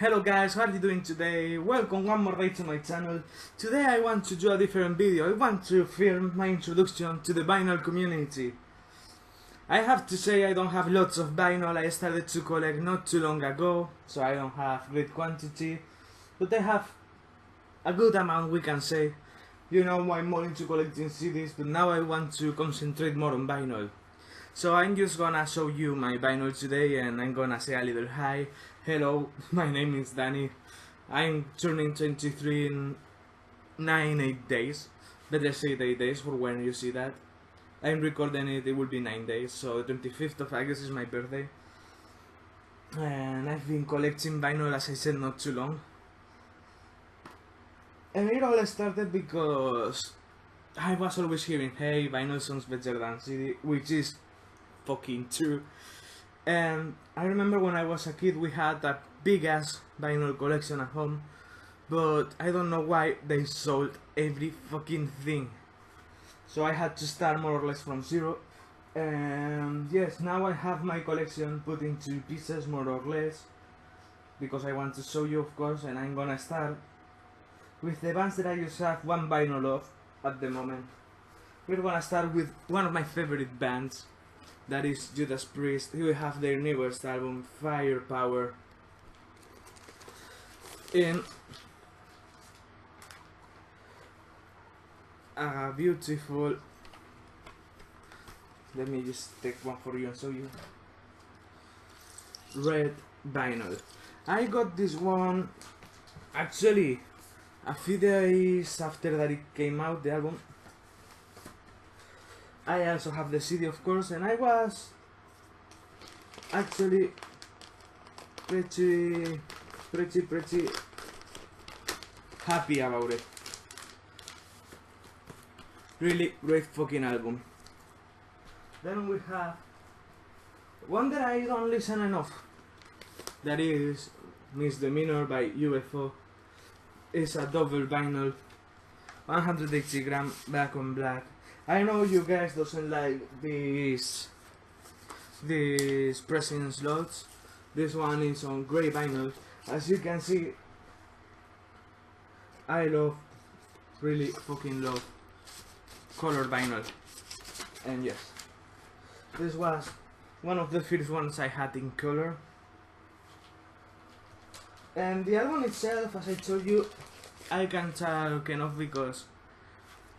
Hello guys, how are you doing today? Welcome one more day to my channel. Today I want to do a different video. I want to film my introduction to the vinyl community. I have to say I don't have lots of vinyl. I started to collect not too long ago, so I don't have great quantity. But I have a good amount, we can say. You know, I'm more into collecting CDs, but now I want to concentrate more on vinyl. So I'm just gonna show you my vinyl today and I'm gonna say a little hi. Hello, my name is Danny. I'm turning 23 in 8 days. Better say 8 days for when you see that. I'm recording it, it will be 9 days, so 25th of August is my birthday. And I've been collecting vinyl, as I said, not too long. And it all started because I was always hearing, hey, vinyl sounds better than CD, which is fucking true. And I remember when I was a kid we had a big ass vinyl collection at home, but I don't know why they sold every fucking thing. So I had to start more or less from zero. And yes, now I have my collection put into pieces more or less, because I want to show you, of course. And I'm gonna start with the bands that I just have one vinyl of at the moment. We're gonna start with one of my favorite bands, that is Judas Priest. Here we have their newest album, Firepower. In a beautiful, let me just take one for you and show you, red vinyl. I got this one actually a few days after that it came out, the album. I also have the CD, of course, and I was actually pretty happy about it. Really great fucking album. Then we have one that I don't listen enough, that is Misdemeanor by UFO. It's a double vinyl, 180 gram, black on black. I know you guys doesn't like these pressing slots. This one is on grey vinyl. As you can see, I really fucking love color vinyl. And yes, this was one of the first ones I had in color. And the album itself, as I told you, I can't talk enough because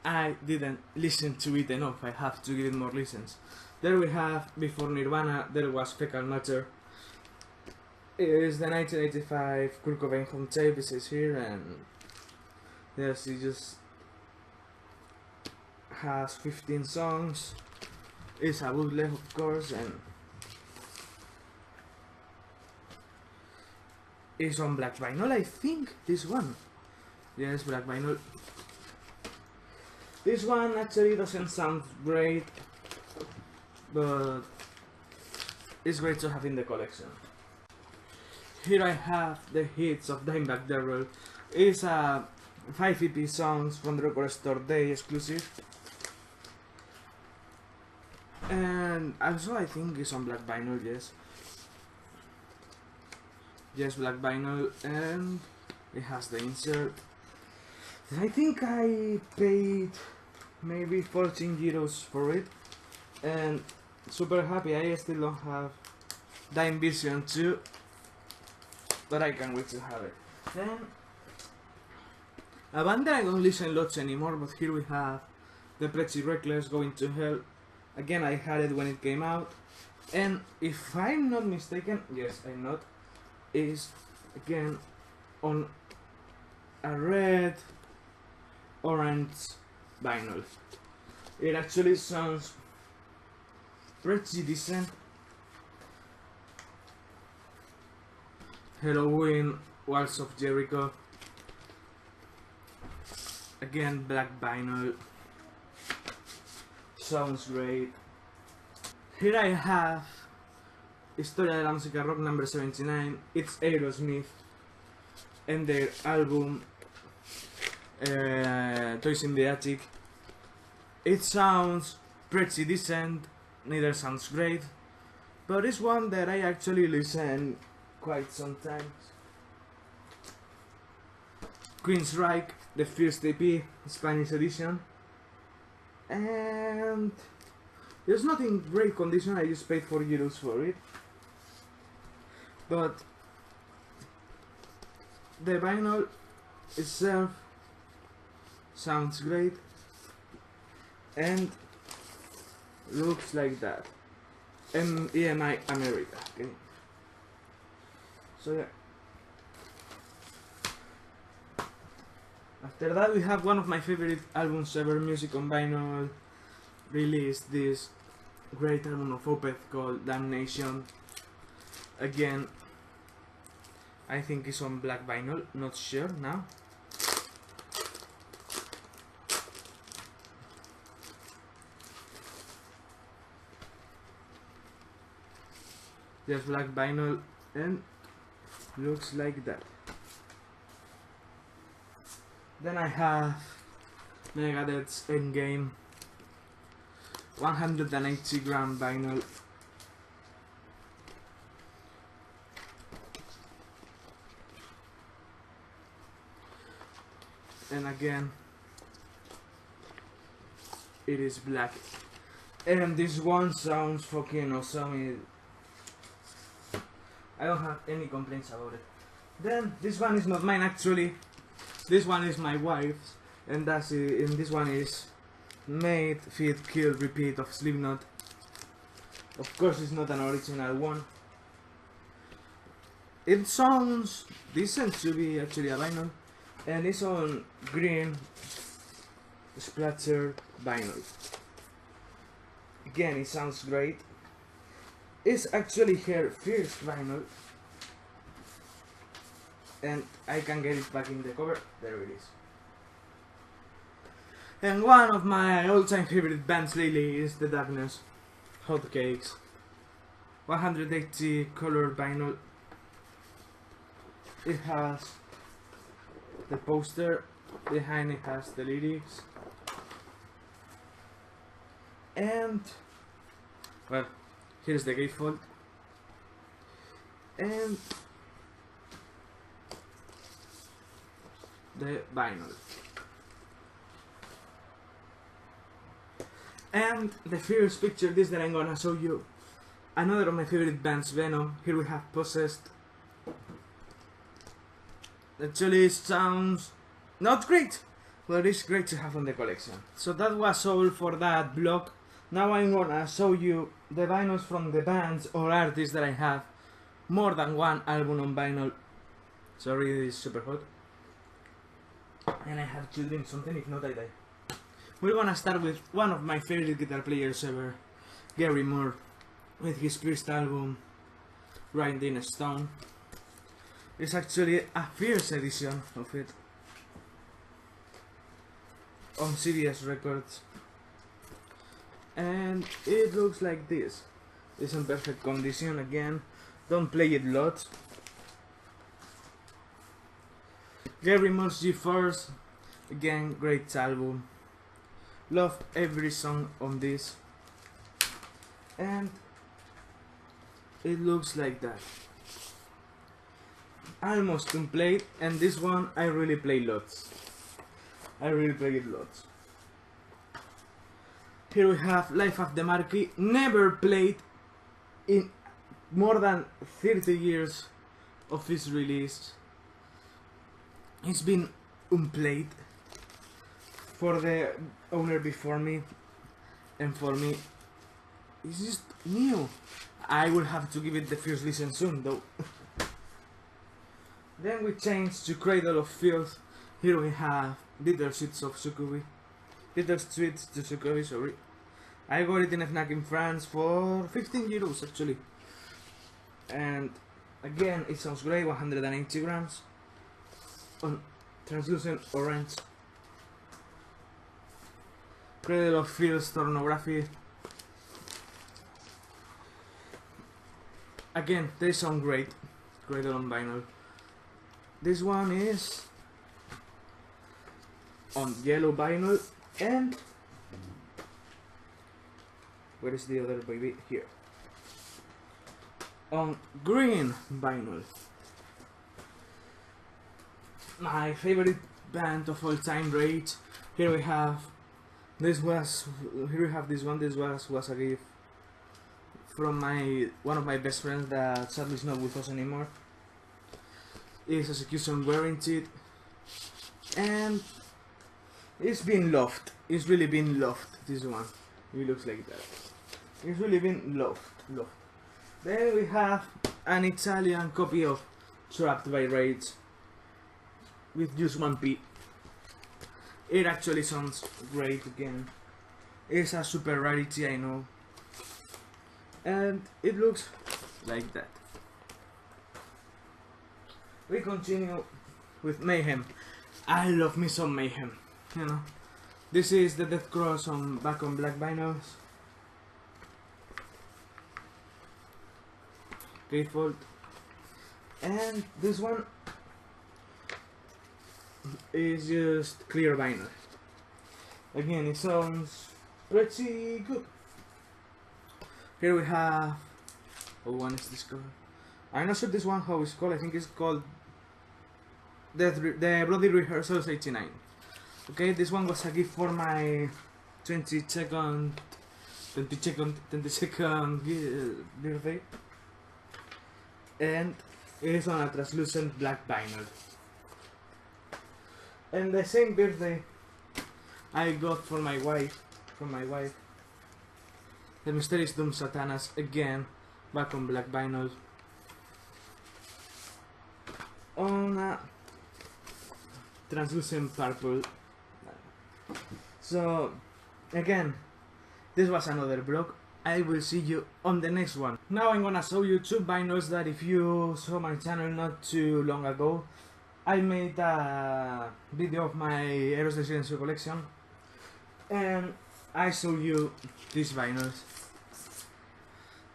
I didn't listen to it enough. I have to give it more listens. There we have, before Nirvana, there was Fecal Matter. It is the 1985 Kurt Cobain home tape, it says here, and yes, it just has 15 songs. It's a bootleg, of course, and it's on black vinyl, I think, this one. Yes, black vinyl. This one actually doesn't sound great, but it's great to have in the collection. Here I have the hits of Dimebag Darrell. It's a 5 EP songs from the Record Store Day exclusive. And also I think it's on black vinyl, yes. Yes, black vinyl, and it has the insert. I think I paid maybe 14 euros for it, and super happy. I still don't have Dime Vision 2, but I can't wait to have it. Then a band that I don't listen lots anymore, but here we have the Pretty Reckless, Going to Hell. Again, I had it when it came out, and if I'm not mistaken, yes, I'm not, is again on a red orange vinyl. It actually sounds pretty decent. Halloween, Walls of Jericho. Again, black vinyl. Sounds great. Here I have Historia de la Música Rock number 79. It's Aerosmith and their album Toys in the Attic. It sounds pretty decent, neither sounds great, but it's one that I actually listen quite sometimes. Queensryche, the first EP, Spanish edition. And there's not in great condition, I just paid €4 for it. But the vinyl itself sounds great and looks like that. EMI America. Okay. So yeah. After that we have one of my favorite albums ever, Music on Vinyl released this great album of Opeth called Damnation. Again, I think it's on black vinyl, not sure now. There's black vinyl and looks like that. Then I have Megadeth's Endgame 180-gram vinyl. And again, it is black. And this one sounds fucking awesome. I don't have any complaints about it. Then this one is not mine actually. This one is my wife's, and that's it. And this one is Made, Feed, Kill, Repeat of Slipknot. Of course, it's not an original one. It sounds decent to be actually a vinyl, and it's on green splatter vinyl. Again, it sounds great. It's actually her first vinyl, and I can get it back in the cover. There it is. And one of my all-time favorite bands lately is The Darkness, Hotcakes, 180 color vinyl. It has the poster, behind it has the lyrics, and well, here's the gatefold, and the vinyl. And the first picture, this that I'm gonna show you, another of my favorite bands, Venom. Here we have Possessed. Actually, it sounds not great, but it's great to have on the collection. So that was all for that vlog. Now I'm gonna show you the vinyls from the bands or artists that I have more than one album on vinyl. Sorry, it is super hot. And I have to drink something, if not I die. We're gonna start with one of my favorite guitar players ever, Gary Moore, with his first album, Grinding Stone. It's actually a first edition of it on CBS Records, and it looks like this. It's in perfect condition again. Don't play it lots. Gary Moore's G-Force, again, great album. Love every song on this, and it looks like that. I almost complete, and this one I really play lots. I really play it lots. Here we have Life of the Marquis, never played in more than 30 years of its release. It's been unplayed for the owner before me, and for me it's just new. I will have to give it the first listen soon though. Then we change to Cradle of Filth. Here we have Bitter Sweets of Succubi. Bitter Sweets to Succubi, sorry. I got it in a FNAC in France for 15 euros actually. And again, it sounds great, 180 grams on translucent orange. Cradle of Filth Tornography. Again, they sound great. Cradle on vinyl. This one is on yellow vinyl, and where is the other baby? Here. On green vinyl. my favorite band of all time, Rage. Here we have this one. This was a gift from one of my best friends that sadly is not with us anymore. It's execution guaranteed, and it's been loved. It's really been loved. This one, it looks like that. It's really been loved. Then we have an Italian copy of Trapped by Rage with just 1p. It actually sounds great again. It's a super rarity, I know. And it looks like that. We continue with Mayhem. I love me some Mayhem, you know. This is the Death Cross back on black vinyls. Gatefold. And this one is just clear vinyl. Again, it sounds pretty good. Here we have, what one is this called? I'm not sure this one how it's called. I think it's called the Bloody Rehearsals 89. Okay, this one was a gift for my 22nd birthday, and it is on a translucent black vinyl. And the same birthday I got from my wife, the Mysterious Doom Satanas again, back on black vinyl, on a translucent purple. So again, this was another vlog. I will see you on the next one. Now I'm gonna show you two vinyls that if you saw my channel not too long ago, I made a video of my Eros de Silencio collection, and I show you these vinyls.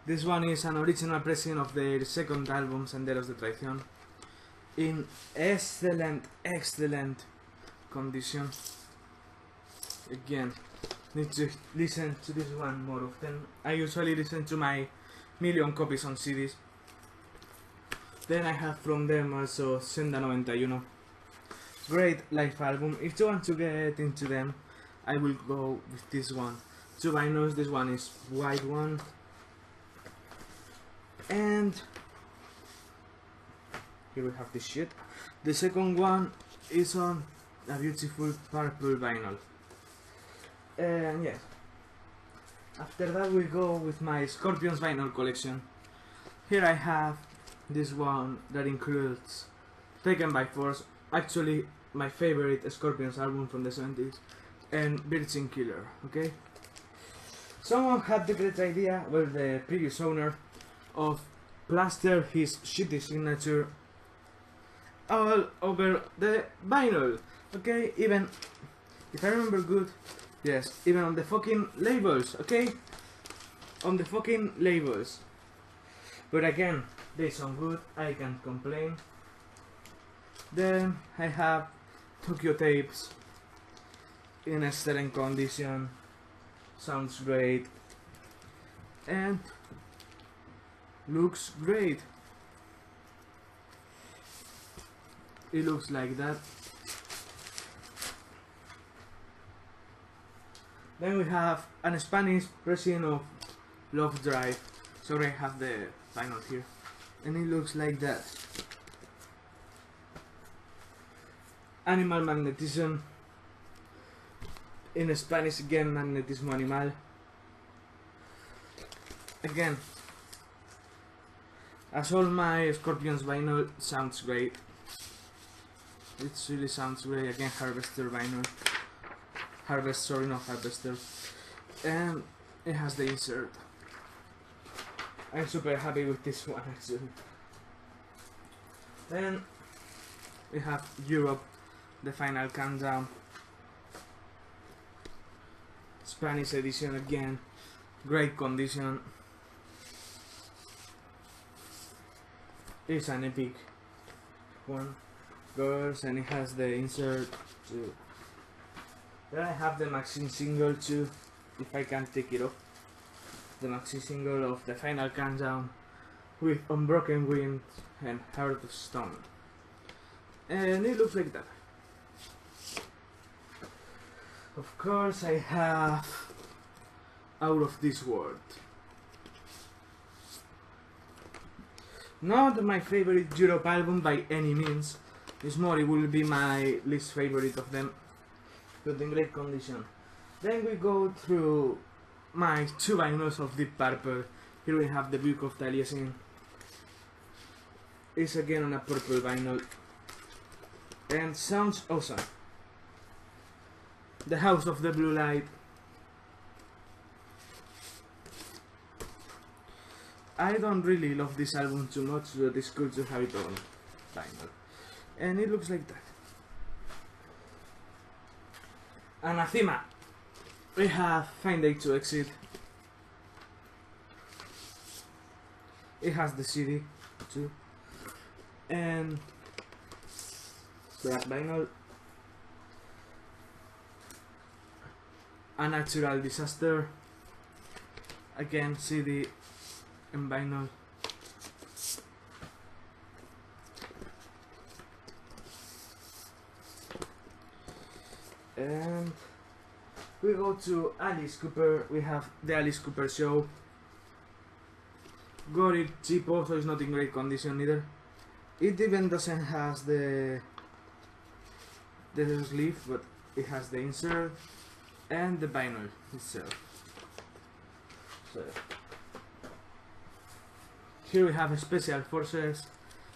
This one is an original pressing of their second album, Senderos de Traición, in excellent condition. Again, need to listen to this one more often. I usually listen to my million copies on CDs. Then I have from them also Senda 91. Great live album. If you want to get into them, I will go with this one. Two vinyls. This one is white one, and here we have this shit. The second one is on a beautiful purple vinyl. And yes, after that we go with my Scorpions vinyl collection. Here I have this one that includes Taken by Force, actually my favorite Scorpions album from the 70s, and Virgin Killer. Okay, someone had the great idea, well, the previous owner, of plaster his shitty signature all over the vinyl. Okay, even if I remember good, yes, even on the fucking labels. Okay, on the fucking labels. But again, they sound good, I can't complain. Then I have Tokyo Tapes in excellent condition, sounds great, and looks great. It looks like that. Then we have an Spanish version of Love Drive. Sorry, I have the vinyl here, and it looks like that. Animal Magnetism, in Spanish again, Magnetismo Animal. Again, as all my Scorpions vinyl, sounds great. It really sounds great. Again, Harvester vinyl. Harvester. And it has the insert. I'm super happy with this one actually. Then we have Europe, the Final Countdown, Spanish edition again, great condition. It's an epic one, girls, and it has the insert too. Then I have the maxi single too, if I can take it off. The maxi single of the Final Countdown with Unbroken Wind and Heart of Stone. and it looks like that. Of course I have Out of This World. Not my favorite Europe album by any means. It's more, it will be my least favorite of them, but in great condition. Then we go through my 2 vinyls of Deep Purple. Here we have The Book of Taliesin. It's again on a purple vinyl and sounds awesome. The House of the Blue Light. I don't really love this album too much, but it's good to have it on vinyl. And it looks like that. Anathema. We have Find Day to Exit. It has the CD too. And black vinyl. A Natural Disaster. Again, CD and vinyl. And we go to Alice Cooper. We have the Alice Cooper Show. Got it cheap, also it's not in great condition either. It even doesn't have the sleeve, but it has the insert and the vinyl itself. So here we have Special Forces,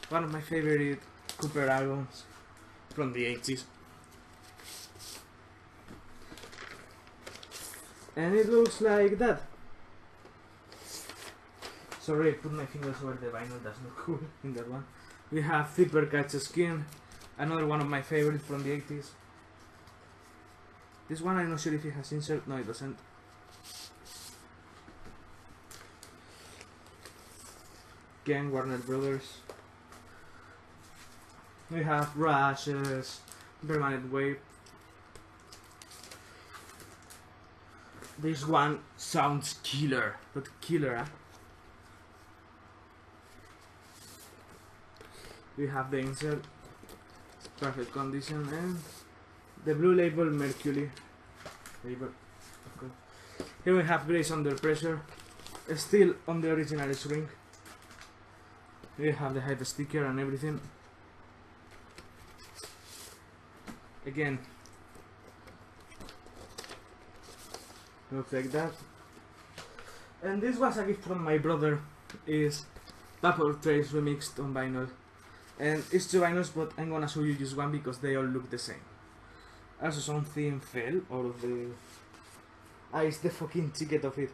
one of my favorite Cooper albums from the 80s. And it looks like that. Sorry, I put my fingers over the vinyl, that's not cool in that one. We have Zipper Catch Skin, another one of my favorites from the 80s. This one I'm not sure if it has insert, no it doesn't. Again, Warner Brothers. We have Rashes, Permanent Wave. This one sounds killer, but killer, huh? We have the insert, perfect condition, and the blue label Mercury label. Okay. Here we have Grace Under Pressure, still on the original string. We have the hype sticker and everything. Again, looks like that. And this was a gift from my brother. Is Vapor Trace remixed on vinyl. And it's 2 vinyls, but I'm gonna show you just one because they all look the same. Also something fell out of the... it's the fucking ticket of it.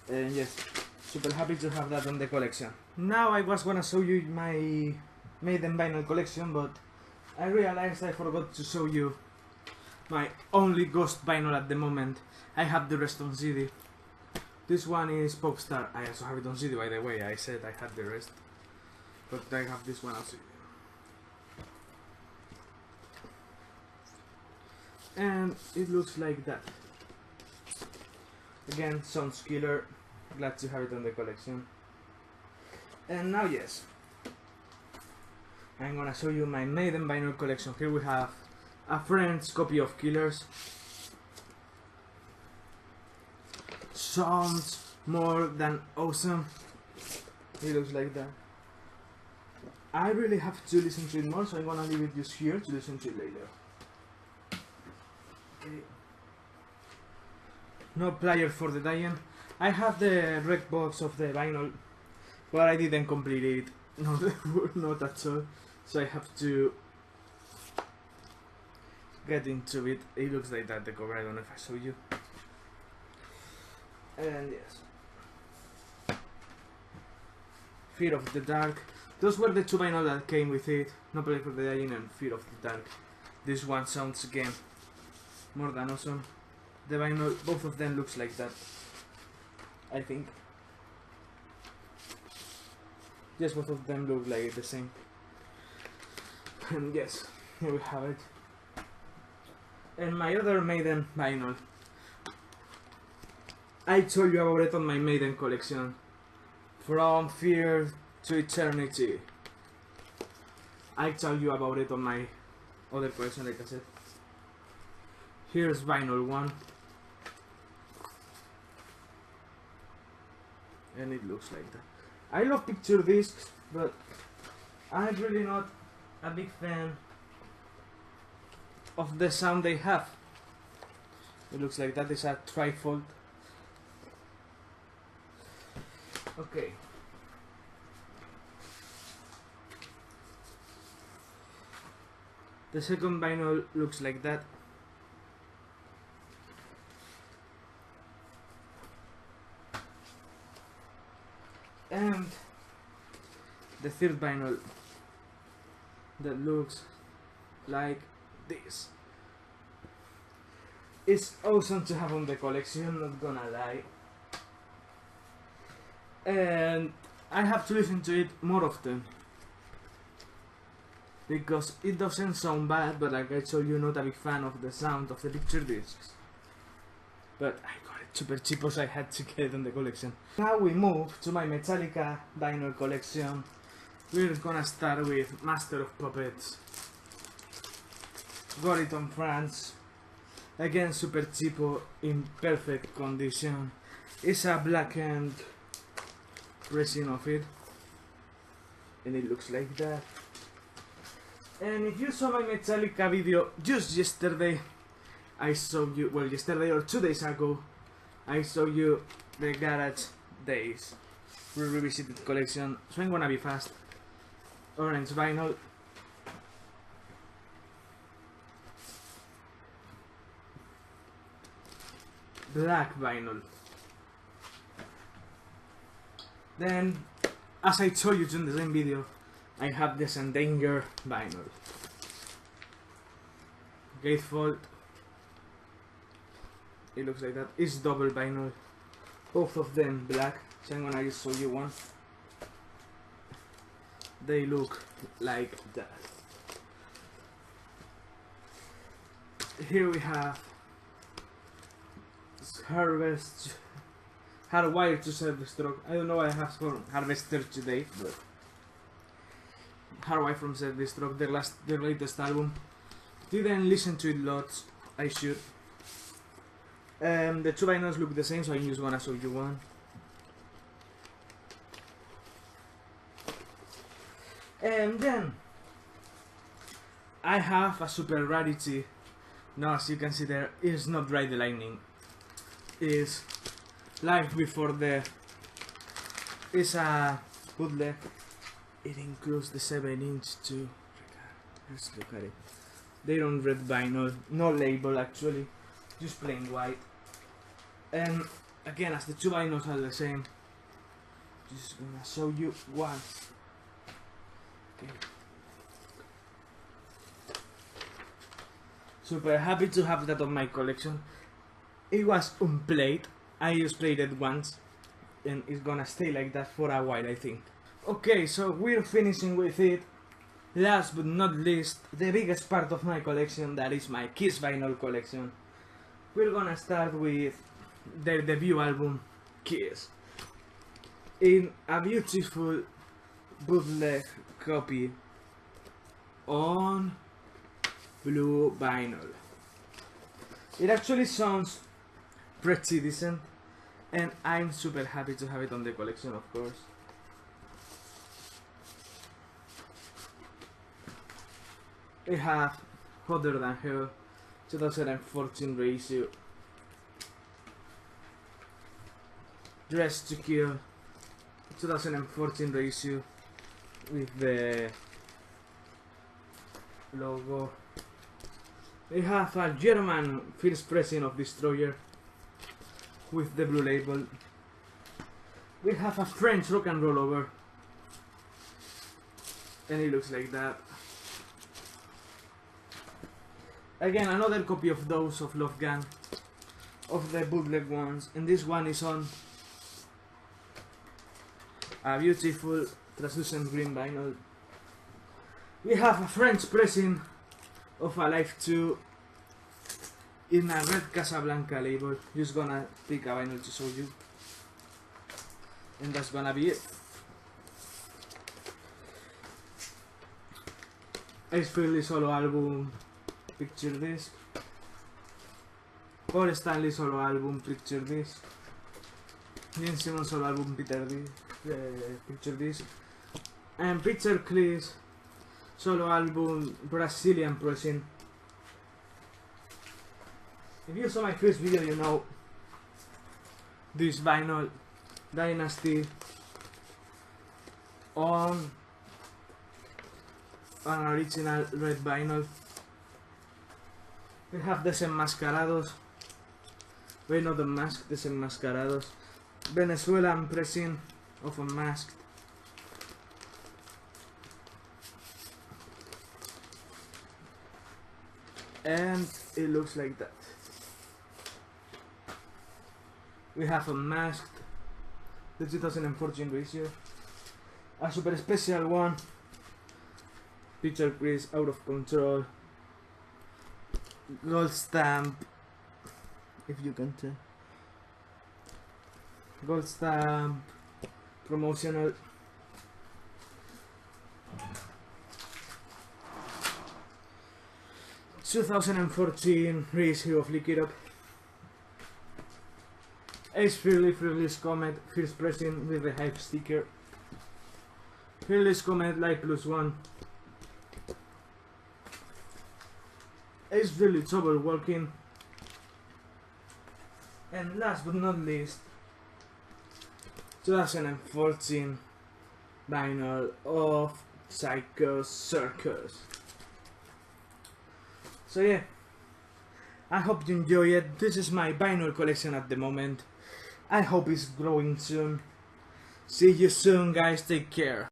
And yes, super happy to have that on the collection. Now I was gonna show you my Maiden vinyl collection, but I realized I forgot to show you my only Ghost vinyl at the moment. I have the rest on CD. This one is Popstar. I also have it on CD, by the way. I said I had the rest, but I have this one on CD. And it looks like that. Again, sounds killer. Glad to have it on the collection. And now, yes, I'm gonna show you my Maiden vinyl collection. Here we have a friend's copy of Killers. Sounds more than awesome. It looks like that. I really have to listen to it more, so I'm gonna leave it just here to listen to it later. Okay. No Player for the Dying. I have the rec box of the vinyl, but I didn't complete it. Not at all. So I have to get into it. It looks like that, the cover. I don't know if I show you. And yes, Fear of the Dark. Those were the 2 vinyl that came with it. No Player for the Dying and Fear of the Dark. This one sounds again more than awesome. The vinyl, both of them looks like that, I think. Yes, both of them look like the same. And yes, here we have it. And my other Maiden vinyl. I told you about it on my Maiden collection. From Fear to Eternity. I tell you about it on my other collection, like I said. Here's vinyl 1. And it looks like that. I love picture discs, but I'm really not a big fan of the sound they have. It looks like that is a trifold. Okay. The second vinyl looks like that. And the third vinyl that looks like this. It's awesome to have on the collection, not gonna lie. And I have to listen to it more often, because it doesn't sound bad, but like I told you, not a big fan of the sound of the picture discs. But I got it super cheap, so I had to get it on the collection. Now we move to my Metallica vinyl collection. We're gonna start with Master of Puppets. Got it on France. Again, super cheapo, in perfect condition. It's a blackened pressing of it, and it looks like that. And if you saw my Metallica video just yesterday, I showed you, well, yesterday or 2 days ago, I showed you the Garage Days revisited collection, so I'm gonna be fast. Orange vinyl. Black vinyl. Then, as I told you in the same video, I have this Endanger vinyl. Gatefold. It looks like that. It's double vinyl. Both of them black. So I'm gonna just show you one. They look like that. Here we have Hardwired to Self-Destruct. I don't know what I have for Harvester today, but Hardwired from Self-Destruct, their latest album. Didn't listen to it lots. I should. The 2 vinyls look the same, so I'm just gonna show you one. And then I have a super rarity. Now, as you can see, there is not Ride the Lightning. Is Life Before Death. It's a bootleg. It includes the 7-inch too. Let's look at it. They don't red vinyl, no label actually, just plain white. And again, as the 2 vinyls are the same, just gonna show you one. Okay. Super happy to have that on my collection. It was unplayed. I just played it once, and it's gonna stay like that for a while, I think. Okay, so we're finishing with it. Last but not least, the biggest part of my collection, that is my Kiss vinyl collection. We're gonna start with their debut album, Kiss, in a beautiful bootleg copy on blue vinyl. It actually sounds pretty decent, and I'm super happy to have it on the collection, of course. We have Hotter Than Hell, 2014 reissue. Dressed to Kill, 2014 reissue with the logo. We have a German first pressing of Destroyer with the blue label. We have a French rock and roll over, and it looks like that. Again, another copy of those of Love Gun, of the bootleg ones, and this one is on a beautiful translucent green vinyl. We have a French pressing of Alive 2 in a red Casablanca label. Just gonna pick a vinyl to show you, and that's gonna be it. Ace Frehley solo album picture disc, Paul Stanley solo album picture disc, Gene Simmons solo album picture disc, and Peter Criss solo album Brazilian pressing. If you saw my first video, you know this vinyl Dynasty on an original red vinyl. We have Desenmascarados, wait, not the mask, Desenmascarados, Venezuelan pressing of Unmasked, and it looks like that. We have Unmasked, the 2014 reissue, a super special one, Peter Criss, Out of Control, gold stamp, if you can tell, gold stamp, promotional, (2014) reissue of Lick It Up, Ace Frehley's Comet, first pressing with the hype sticker, Frehley's Comet Live Plus One, Ace Frehley Trouble Walking, and last but not least, 2014 vinyl of Psycho Circus. So yeah, I hope you enjoy it. This is my vinyl collection at the moment. I hope it's growing soon. See you soon, guys. Take care.